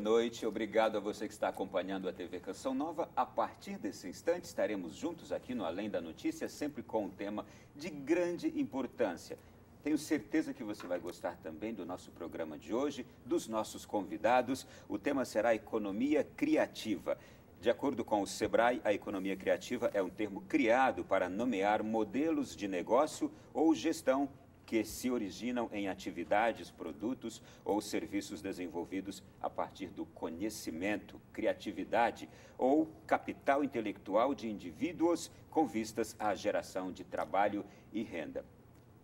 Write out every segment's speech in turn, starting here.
boa noite. Obrigado a você que está acompanhando a TV Canção Nova. A partir desse instante, estaremos juntos aqui no Além da Notícia, sempre com um tema de grande importância. Tenho certeza que você vai gostar também do nosso programa de hoje, dos nossos convidados. O tema será economia criativa. De acordo com o Sebrae, a economia criativa é um termo criado para nomear modelos de negócio ou gestão que se originam em atividades, produtos ou serviços desenvolvidos a partir do conhecimento, criatividade ou capital intelectual de indivíduos com vistas à geração de trabalho e renda.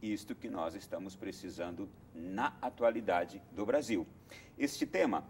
Isto que nós estamos precisando na atualidade do Brasil. Este tema,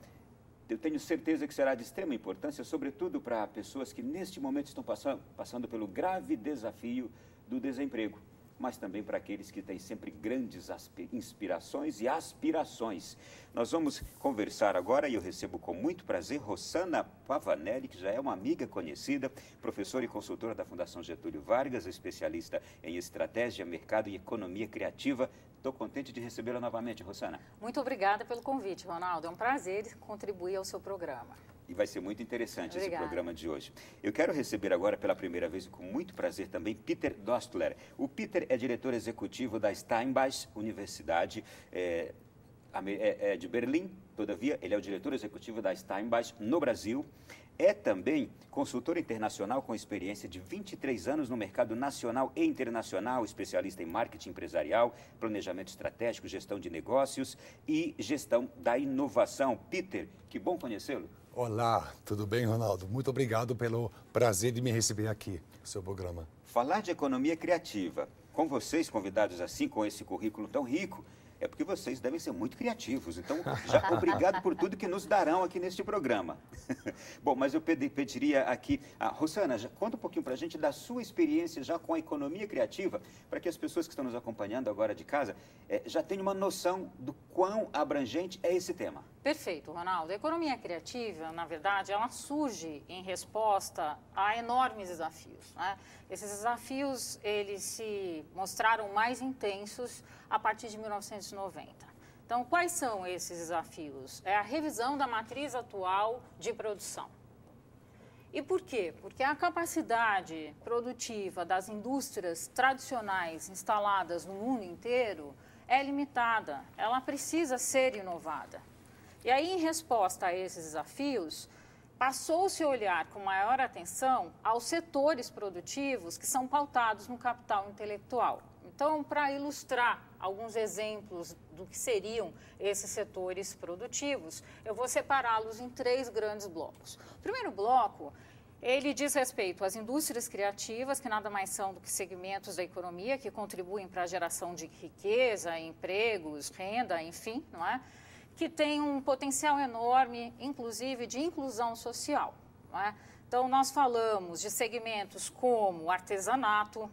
eu tenho certeza que será de extrema importância, sobretudo para pessoas que neste momento estão passando pelo grave desafio do desemprego, mas também para aqueles que têm sempre grandes inspirações e aspirações. Nós vamos conversar agora e eu recebo com muito prazer Rossana Pavanelli, que já é uma amiga conhecida, professora e consultora da Fundação Getúlio Vargas, especialista em estratégia, mercado e economia criativa. Estou contente de recebê-la novamente, Rossana. Muito obrigada pelo convite, Ronaldo. É um prazer contribuir ao seu programa. E vai ser muito interessante Obrigada. Esse programa de hoje. Eu quero receber agora pela primeira vez e com muito prazer também Peter Dostler. O Peter é diretor executivo da Steinbach Universidade de Berlim. Todavia, ele é o diretor executivo da Steinbach no Brasil. É também consultor internacional com experiência de 23 anos no mercado nacional e internacional, especialista em marketing empresarial, planejamento estratégico, gestão de negócios e gestão da inovação. Peter, que bom conhecê-lo. Olá, tudo bem, Ronaldo? Muito obrigado pelo prazer de me receber aqui no seu programa. Falar de economia criativa, com vocês convidados assim, com esse currículo tão rico, é porque vocês devem ser muito criativos. Então, já obrigado por tudo que nos darão aqui neste programa. Bom, mas eu pediria aqui, Rossana, conta um pouquinho para a gente da sua experiência já com a economia criativa, para que as pessoas que estão nos acompanhando agora de casa já tenham uma noção do quão abrangente é esse tema. Perfeito, Ronaldo. A economia criativa, na verdade, ela surge em resposta a enormes desafios, né? Esses desafios, eles se mostraram mais intensos a partir de 1990. Então, quais são esses desafios? É a revisão da matriz atual de produção. E por quê? Porque a capacidade produtiva das indústrias tradicionais instaladas no mundo inteiro é limitada. Ela precisa ser inovada. E aí, em resposta a esses desafios, passou-se a olhar com maior atenção aos setores produtivos que são pautados no capital intelectual. Então, para ilustrar alguns exemplos do que seriam esses setores produtivos, eu vou separá-los em 3 grandes blocos. O primeiro bloco, ele diz respeito às indústrias criativas, que nada mais são do que segmentos da economia que contribuem para a geração de riqueza, empregos, renda, enfim, não é? Que tem um potencial enorme, inclusive, de inclusão social, não é? Então, nós falamos de segmentos como artesanato,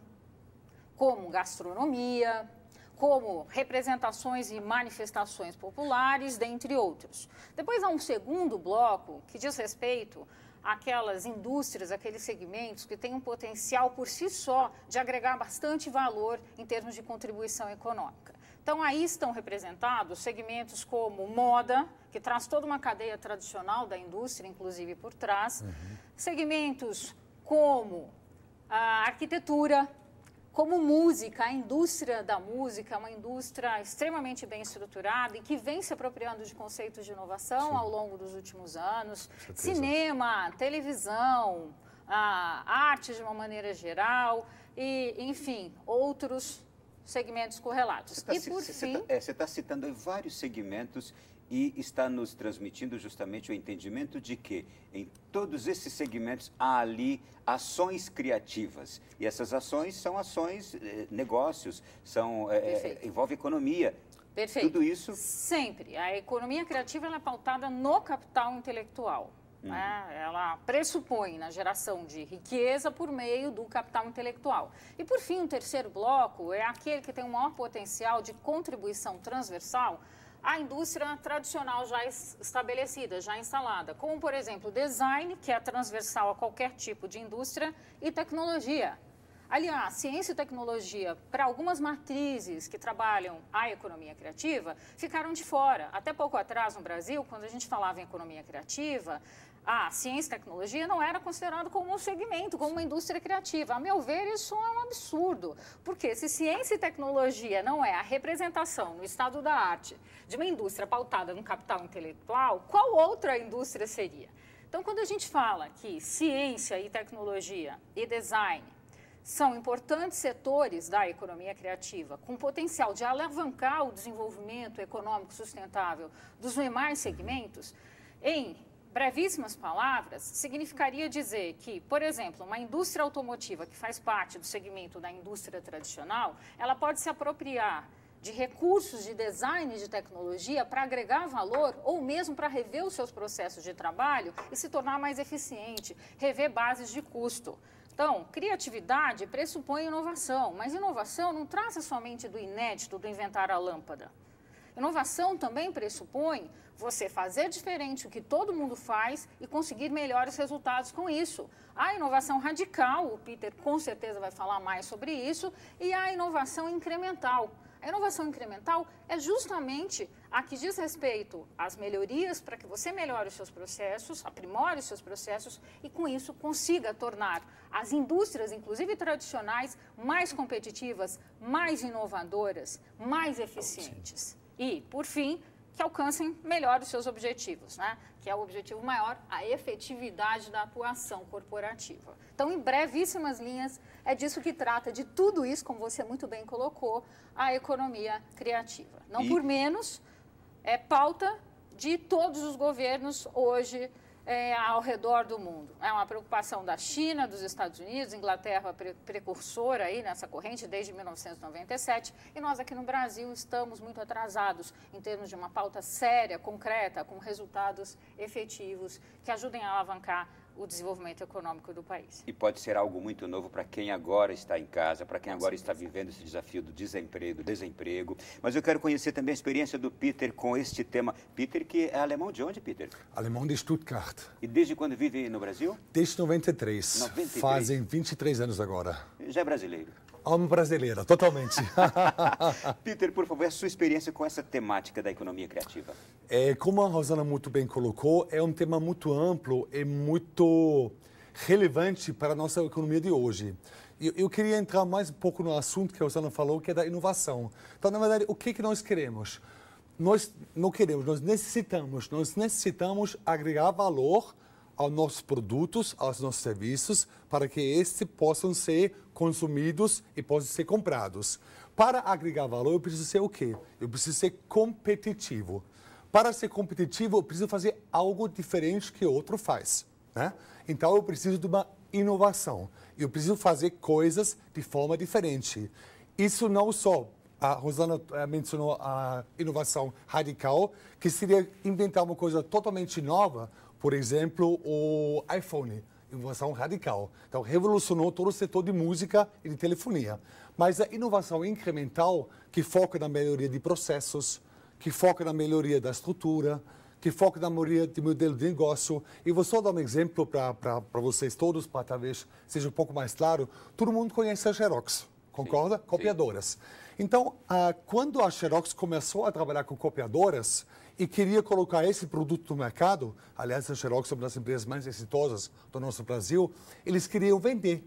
como gastronomia, como representações e manifestações populares, dentre outros. Depois há um segundo bloco que diz respeito àquelas indústrias, aqueles segmentos que têm um potencial por si só de agregar bastante valor em termos de contribuição econômica. Então, aí estão representados segmentos como moda, que traz toda uma cadeia tradicional da indústria, inclusive por trás. Segmentos como a arquitetura, como música. A indústria da música é uma indústria extremamente bem estruturada e que vem se apropriando de conceitos de inovação Sim. ao longo dos últimos anos. Cinema, televisão, arte de uma maneira geral e, enfim, outros segmentos correlatos. Você está citando aí vários segmentos e está nos transmitindo justamente o entendimento de que em todos esses segmentos há ali ações criativas. E essas ações são ações, negócios, envolve economia. Perfeito. Tudo isso... Sempre. A economia criativa ela é pautada no capital intelectual. Né? Ela pressupõe na geração de riqueza por meio do capital intelectual. E, por fim, o terceiro bloco é aquele que tem o maior potencial de contribuição transversal à indústria tradicional já estabelecida, já instalada, como, por exemplo, design, que é transversal a qualquer tipo de indústria, e tecnologia. Aliás, ciência e tecnologia, para algumas matrizes que trabalham a economia criativa, ficaram de fora. Até pouco atrás, no Brasil, quando a gente falava em economia criativa, a ciência e tecnologia não era considerado como um segmento, como uma indústria criativa. A meu ver, isso é um absurdo, porque se ciência e tecnologia não é a representação no estado da arte de uma indústria pautada no capital intelectual, qual outra indústria seria? Então, quando a gente fala que ciência e tecnologia e design são importantes setores da economia criativa, com potencial de alavancar o desenvolvimento econômico sustentável dos demais segmentos, em brevíssimas palavras, significaria dizer que, por exemplo, uma indústria automotiva que faz parte do segmento da indústria tradicional, ela pode se apropriar de recursos de design e de tecnologia para agregar valor ou mesmo para rever os seus processos de trabalho e se tornar mais eficiente, rever bases de custo. Então, criatividade pressupõe inovação, mas inovação não trata somente do inédito, do inventar a lâmpada. Inovação também pressupõe você fazer diferente o que todo mundo faz e conseguir melhores resultados com isso. A inovação radical, o Peter com certeza vai falar mais sobre isso, e a inovação incremental. A inovação incremental é justamente a que diz respeito às melhorias para que você melhore os seus processos, aprimore os seus processos e, com isso, consiga tornar as indústrias, inclusive tradicionais, mais competitivas, mais inovadoras, mais eficientes. E, por fim, que alcancem melhor os seus objetivos, né? Que é o objetivo maior, a efetividade da atuação corporativa. Então, em brevíssimas linhas, é disso que trata, de tudo isso, como você muito bem colocou, a economia criativa. Não por menos, é pauta de todos os governos hoje ao redor do mundo. É uma preocupação da China, dos Estados Unidos, Inglaterra precursora aí nessa corrente desde 1997, e nós aqui no Brasil estamos muito atrasados em termos de uma pauta séria, concreta, com resultados efetivos que ajudem a alavancar o desenvolvimento econômico do país. E pode ser algo muito novo para quem agora está em casa, para quem agora está vivendo esse desafio do desemprego. Mas eu quero conhecer também a experiência do Peter com este tema. Peter, que é alemão de onde, Peter? Alemão de Stuttgart. E desde quando vive no Brasil? Desde 93. 93. Fazem 23 anos agora. Já é brasileiro? Alma brasileira, totalmente. Peter, por favor, a sua experiência com essa temática da economia criativa. Como a Rosana muito bem colocou, é um tema muito amplo e muito relevante para a nossa economia de hoje. Eu queria entrar mais um pouco no assunto que a Rosana falou, que é da inovação. Então, na verdade, o que nós queremos? Nós não queremos, nós necessitamos agregar valor aos nossos produtos, aos nossos serviços, para que estes possam ser consumidos e possam ser comprados. Para agregar valor, eu preciso ser o quê? Eu preciso ser competitivo. Para ser competitivo, eu preciso fazer algo diferente que o outro faz, né? Então, eu preciso de uma inovação. Eu preciso fazer coisas de forma diferente. Isso não só, a Rosana mencionou a inovação radical, que seria inventar uma coisa totalmente nova, por exemplo, o iPhone, inovação radical. Então, revolucionou todo o setor de música e de telefonia. Mas a inovação incremental, que foca na melhoria de processos, que foca na melhoria da estrutura, que foca na melhoria de modelo de negócio. E vou só dar um exemplo para vocês todos, para talvez seja um pouco mais claro. Todo mundo conhece a Xerox, concorda? Sim, copiadoras. Sim. Então, quando a Xerox começou a trabalhar com copiadoras e queria colocar esse produto no mercado, aliás, a Xerox é uma das empresas mais exitosas do nosso Brasil, eles queriam vender.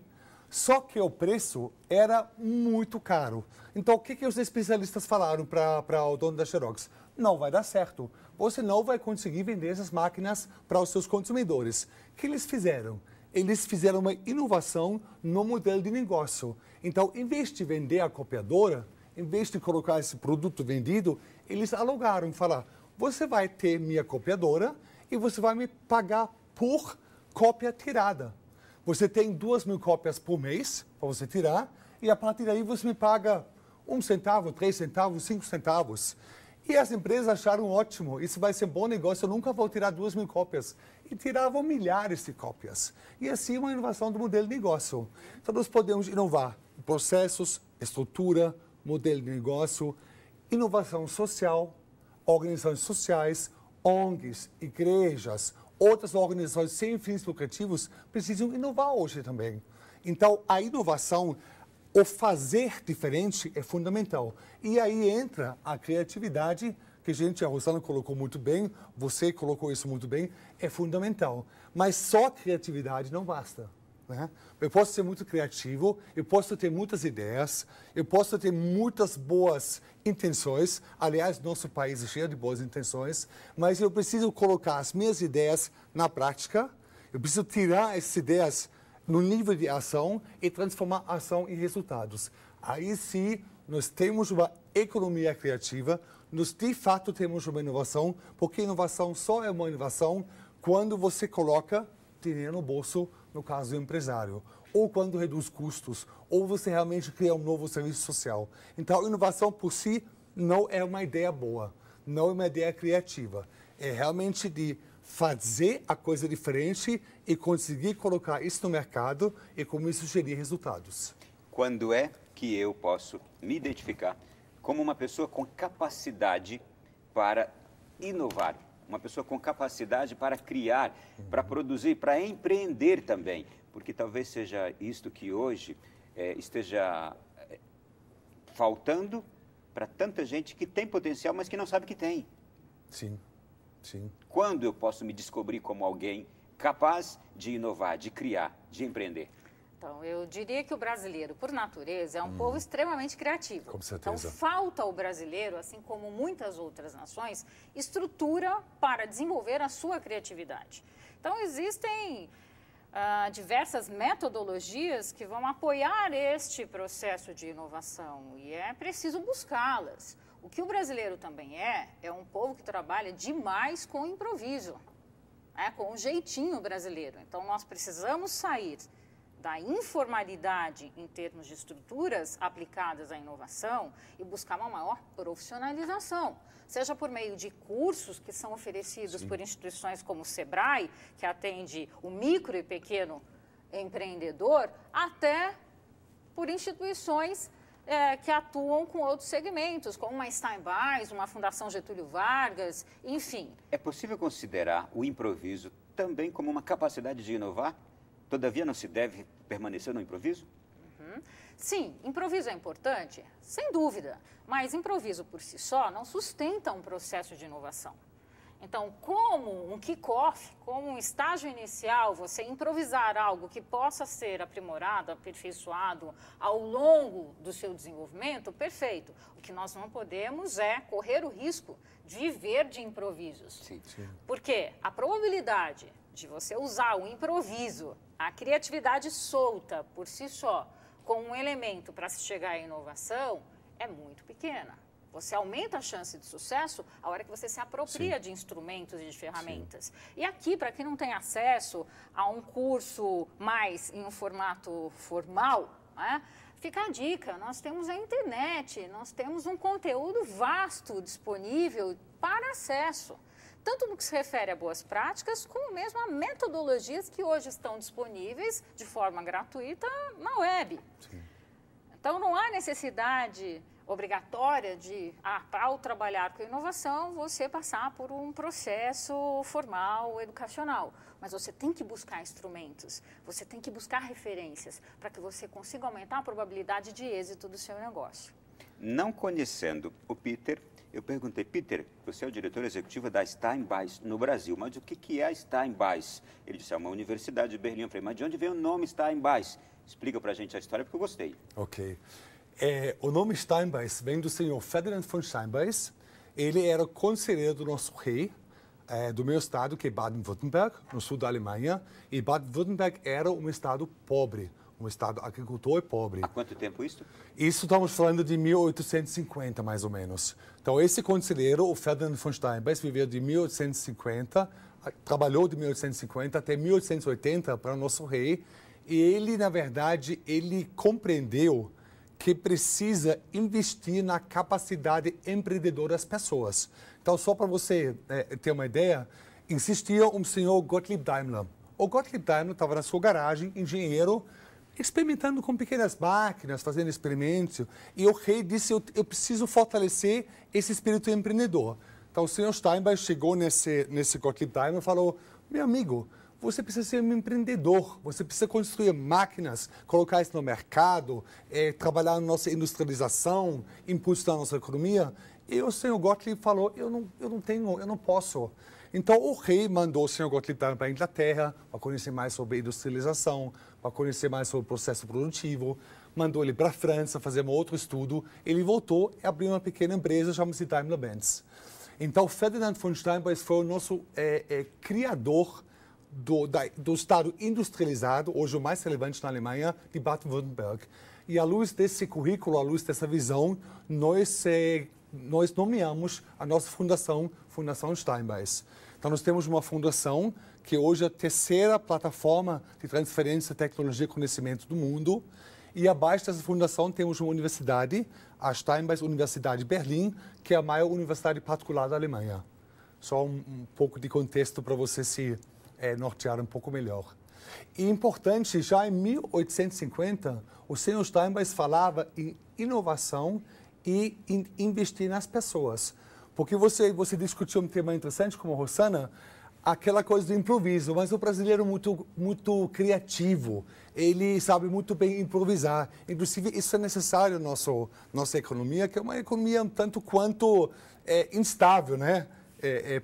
Só que o preço era muito caro. Então, o que os especialistas falaram para o dono da Xerox? Não vai dar certo. Você não vai conseguir vender essas máquinas para os seus consumidores. O que eles fizeram? Eles fizeram uma inovação no modelo de negócio. Então, em vez de vender a copiadora, em vez de colocar esse produto vendido, eles alugaram, falaram, você vai ter minha copiadora e você vai me pagar por cópia tirada. Você tem 2.000 cópias por mês para você tirar e a partir daí você me paga 1 centavo, 3 centavos, 5 centavos. E as empresas acharam ótimo, isso vai ser um bom negócio, eu nunca vou tirar 2.000 cópias. E tiravam milhares de cópias. E assim uma inovação do modelo de negócio. Então nós podemos inovar processos, estrutura, modelo de negócio, inovação social, organizações sociais, ONGs, igrejas, outras organizações sem fins lucrativos precisam inovar hoje também. Então, a inovação, o fazer diferente é fundamental. E aí entra a criatividade, que a Rosana colocou muito bem, você colocou isso muito bem, é fundamental. Mas só criatividade não basta. Né? Eu posso ser muito criativo, eu posso ter muitas ideias, eu posso ter muitas boas intenções. Aliás, nosso país é cheio de boas intenções, mas eu preciso colocar as minhas ideias na prática, eu preciso tirar essas ideias no nível de ação e transformar a ação em resultados. Aí sim, nós temos uma economia criativa, nós de fato temos uma inovação, porque inovação só é uma inovação quando você coloca dinheiro no bolso, no caso do empresário, ou quando reduz custos, ou você realmente cria um novo serviço social. Então, a inovação por si não é uma ideia boa, não é uma ideia criativa. É realmente de fazer a coisa diferente e conseguir colocar isso no mercado e com isso gerir resultados. Quando é que eu posso me identificar como uma pessoa com capacidade para inovar? Uma pessoa com capacidade para criar, para produzir, para empreender também. Porque talvez seja isto que hoje esteja faltando para tanta gente que tem potencial, mas que não sabe que tem. Sim, sim. Quando eu posso me descobrir como alguém capaz de inovar, de criar, de empreender? Então, eu diria que o brasileiro, por natureza, é um povo extremamente criativo. Com certeza. Então, falta ao brasileiro, assim como muitas outras nações, estrutura para desenvolver a sua criatividade. Então, existem diversas metodologias que vão apoiar este processo de inovação e é preciso buscá-las. O que o brasileiro também é um povo que trabalha demais com improviso, com o jeitinho brasileiro. Então, nós precisamos sair da informalidade em termos de estruturas aplicadas à inovação e buscar uma maior profissionalização, seja por meio de cursos que são oferecidos por instituições como o Sebrae, que atende o micro e pequeno empreendedor, até por instituições que atuam com outros segmentos, como uma Steinbeis, uma Fundação Getúlio Vargas, enfim. É possível considerar o improviso também como uma capacidade de inovar? Todavia, não se deve permanecer no improviso? Sim, improviso é importante, sem dúvida, mas improviso por si só não sustenta um processo de inovação. Então, como um kick-off, como um estágio inicial, você improvisar algo que possa ser aprimorado, aperfeiçoado ao longo do seu desenvolvimento, perfeito. O que nós não podemos é correr o risco de viver de improvisos. Sim. Porque a probabilidade de você usar o improviso, a criatividade solta por si só, como um elemento para se chegar à inovação, é muito pequena. Você aumenta a chance de sucesso a hora que você se apropria de instrumentos e de ferramentas. E aqui, para quem não tem acesso a um curso mais em um formato formal, fica a dica, nós temos a internet, nós temos um conteúdo vasto disponível para acesso. Tanto no que se refere a boas práticas, como mesmo a metodologias que hoje estão disponíveis de forma gratuita na web. Sim. Então, não há necessidade obrigatória de, ao trabalhar com inovação, você passar por um processo formal, educacional. Mas você tem que buscar instrumentos, você tem que buscar referências para que você consiga aumentar a probabilidade de êxito do seu negócio. Não conhecendo o Peter, eu perguntei, Peter, você é o diretor executivo da Steinbeis no Brasil, mas o que é a Steinbeis? Ele disse, é uma universidade de Berlim. Eu falei, mas de onde vem o nome Steinbeis? Explica pra gente a história, porque eu gostei. Ok. O nome Steinbeis vem do senhor Ferdinand von Steinbeis. Ele era conselheiro do nosso rei, do meu estado, que é Baden-Württemberg, no sul da Alemanha. E Baden-Württemberg era um estado pobre, um estado agricultor e pobre. Há quanto tempo isso? Isso estamos falando de 1850, mais ou menos. Então, esse conselheiro, o Ferdinand von Steinbeis, viveu de 1850, trabalhou de 1850 até 1880 para o nosso rei. E ele, na verdade, ele compreendeu que precisa investir na capacidade empreendedora das pessoas. Então, só para você ter uma ideia, existia um senhor Gottlieb Daimler. O Gottlieb Daimler estava na sua garagem, engenheiro, experimentando com pequenas máquinas, fazendo experimentos. E o rei disse, eu preciso fortalecer esse espírito empreendedor. Então, o senhor Steinbeis chegou nesse Gottlieb Daimler e falou, meu amigo, você precisa ser um empreendedor, você precisa construir máquinas, colocar isso no mercado, trabalhar na nossa industrialização, impulsionar a nossa economia. E o senhor Gottlieb falou, eu não posso. Então, o rei mandou o senhor Gottlieb para a Inglaterra para conhecer mais sobre industrialização, para conhecer mais sobre o processo produtivo. Mandou ele para a França fazer um outro estudo. Ele voltou e abriu uma pequena empresa, chama-se Daimler-Benz. Então, Ferdinand von Steinbeis foi o nosso criador do Estado industrializado, hoje o mais relevante na Alemanha, de Baden-Württemberg. E à luz desse currículo, à luz dessa visão, nós nomeamos a nossa fundação, Fundação Steinbeis. Então, nós temos uma fundação que hoje é a terceira plataforma de transferência de tecnologia e conhecimento do mundo. E abaixo dessa fundação temos uma universidade, a Steinbeis Universidade de Berlim, que é a maior universidade particular da Alemanha. Só um pouco de contexto para você se nortear um pouco melhor. E importante, já em 1850, o senhor Steinbeis falava em inovação e em investir nas pessoas. Porque você discutiu um tema interessante como a Rosana, aquela coisa do improviso, mas o brasileiro é muito criativo, ele sabe muito bem improvisar. Inclusive, isso é necessário na nossa economia, que é uma economia um tanto quanto instável, né?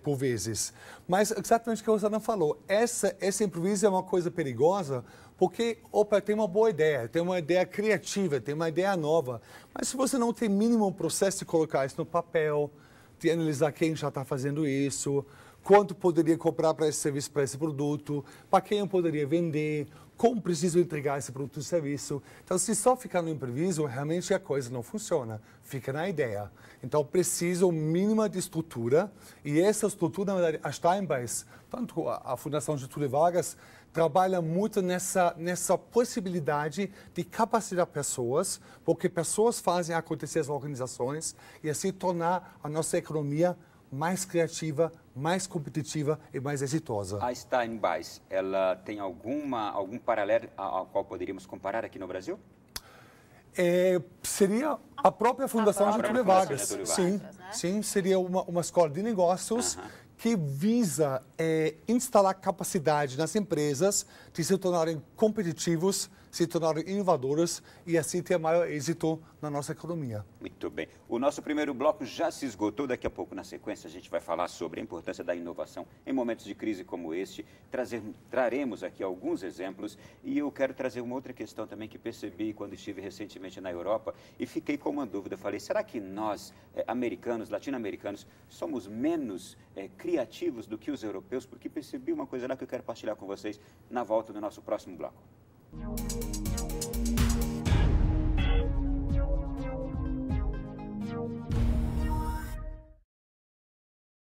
Por vezes. Mas exatamente o que a Rosana falou, esse improviso é uma coisa perigosa, porque, tem uma boa ideia, tem uma ideia criativa, tem uma ideia nova, mas se você não tem mínimo processo de colocar isso no papel, de analisar quem já está fazendo isso, quanto poderia comprar para esse serviço, para esse produto, para quem eu poderia vender, como preciso entregar esse produto ou serviço. Então, se só ficar no improviso, realmente a coisa não funciona, fica na ideia. Então, preciso mínima de estrutura, e essa estrutura, na verdade, a Steinbeis, tanto a Fundação Getúlio Vargas, trabalha muito nessa possibilidade de capacitar pessoas, porque pessoas fazem acontecer as organizações e assim tornar a nossa economia mais criativa, mais competitiva e mais exitosa. A Steinbeis, ela tem algum paralelo ao qual poderíamos comparar aqui no Brasil? Seria a própria Fundação Getúlio Vargas. Sim, né? sim, seria uma escola de negócios que visa instalar capacidade nas empresas de se tornarem competitivos, se tornarem inovadoras e assim ter maior êxito na nossa economia. Muito bem. O nosso primeiro bloco já se esgotou. Daqui a pouco, na sequência, a gente vai falar sobre a importância da inovação em momentos de crise como este. Traremos aqui alguns exemplos e eu quero trazer uma outra questão também que percebi quando estive recentemente na Europa e fiquei com uma dúvida. Falei, será que nós, americanos, latino-americanos, somos menos criativos do que os europeus? Porque percebi uma coisa lá que eu quero partilhar com vocês na volta do nosso próximo bloco.